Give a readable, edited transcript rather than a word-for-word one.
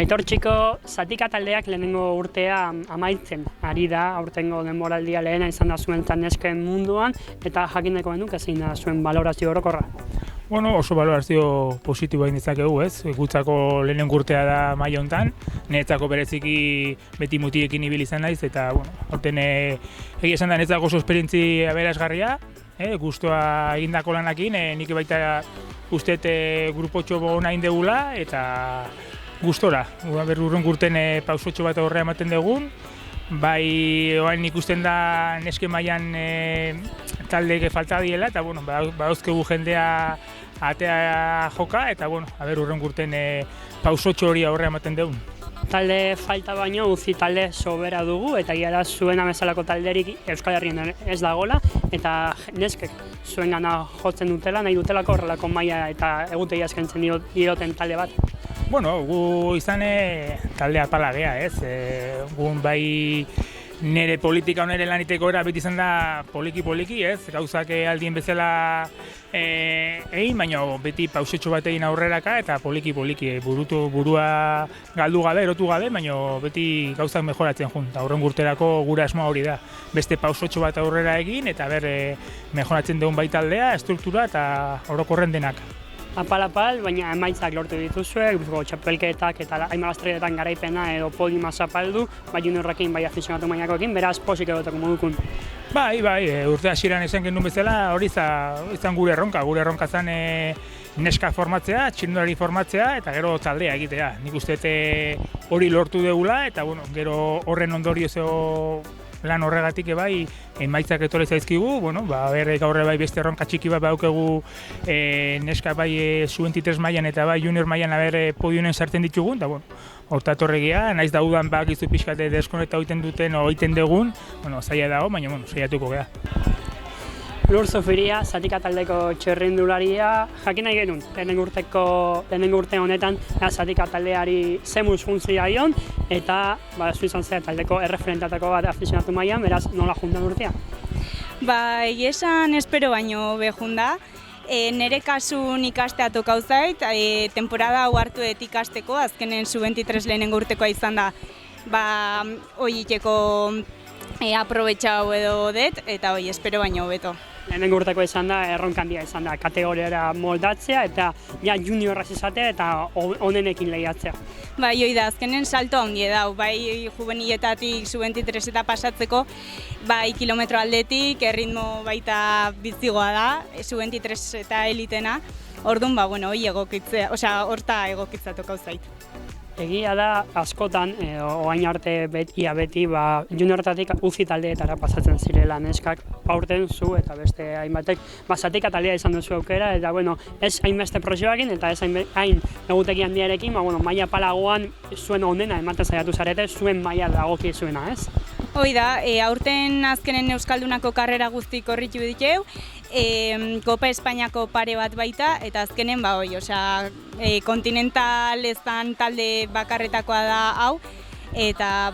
Aitor Txiko zatika taldeak lehenengo urtea amaitzen ari da, aurtengo denboraldia lehena izan da zuen nesken munduan, eta jakindeko genuke zein da zuen balorazio orokorra. Bueno, oso balorazio positiboa egin dezakegu, ez? Gutzako lehenengo urtea da maila hontan, niretzako bereziki beti mutiekin ibili izan naiz, eta bueno, aurten egia esan da niretzako oso esperientzia aberasgarria, gustua egindako lanakin, nik baita usteet grupotxo ona indegula, eta gustora. Urren urten pausotxo bat aurrea ematen dugun, bai oain ikusten da neske mailan talde falta diela, eta bueno, badauzkegu jendea atea joka, eta bueno, urren urten pausotxo hori aurrea ematen dugun. Talde falta baino uzi talde sobera dugu, eta gira da zuen amezalako talderik Euskal Herrian ez dagoela, eta neskek zuen gana jotzen dutela, nahi dutelako horrelako maila eta egutegi eskaintzen dioten talde bat. Bueno, gu izan talde apala gea, ez? Gun bai nire politika onere laniteko era beti izan da poliki-poliki, ez? Gauzak aldien bezala egin, baina beti pausetxo bat egin aurreraka eta poliki-poliki. Burua galdu gabe, erotu gabe, baina beti gauzak mejoratzen jun. Aurren urterako gure asmoa hori da. Beste pausotxo bat aurrera egin eta mejoratzen dugun bai taldea, estruktura eta orokorren denak. Apal, baina emaitzak lortu dituzue, txapelketak eta hainbalastrietan garaipena edo podiuma zapaldu, bai juniorrekin, bai afizionatu mainakoekin, beraz posik egoteko modukun. Bai, urte hasieran esan genuen bezala hori izan gure erronka zen neska formatzea, txirrindulari formatzea eta gero taldea egitea. Nik uste hori lortu dugula eta bueno, gero horren ondorioz lan horregatik bai emaitzak etorri zaizkigu, gaur bai beste erronka txiki bat baukegu neska bai sub-23 mailan eta bai junior mailan podiumen sartzen ditugun, eta horta torregia, naiz daudan bakizu pixkate deskonekta egiten duten o egiten dugun, zaila dago, baina saiatuko gea. Lur Zufiria, zatika taldeko txirrindularia, jakin nahi genuen, lehenengo urte honetan zatika taldeari zemuz juntzia ion, eta zu izan zera taldeko erreferentatako bat afizionatu mailan, beraz nola juntan urtea? Esan espero baino behunda, nire kasun ikastea tokau zait, temporada hau hartuet ikasteko, azkenen sub-23 lehenengo urtekoa izan da, hoiiteko aprobetxau edo det, eta espero baino hobeto. Lehenengo urteko izan da, erronka handia izan da, kategoriara moldatzea eta juniorraz izatea eta onenekin lehiatzea. Hoi da, azkenen salto handia dau, bai juveniletatik sub-23 eta pasatzeko, bai kilometro aldetik, erritmo baita bizigoa da, sub-23 eta elitena, orduan, hori egokitzea, horta egokitzea tokau zait. Egia da, askotan, oain arte beti, junioretatik uzi taldeetara pasatzen zirela neskak, aurten zu eta beste hainbatek, zatika taldea izan duzu aukera, eta ez hainbeste proxioakin eta ez hain egutegi handiarekin, maila palagoan zuen onena ematen saiatu zarete, zuen maila dagoki zuena, ez? Hoi da, aurten azkenen Euskaldunako karrera guzti korritu ditu, Kopa Espainiako pare bat baita, eta azkenen kontinental ezan talde bakarretakoa da hau, eta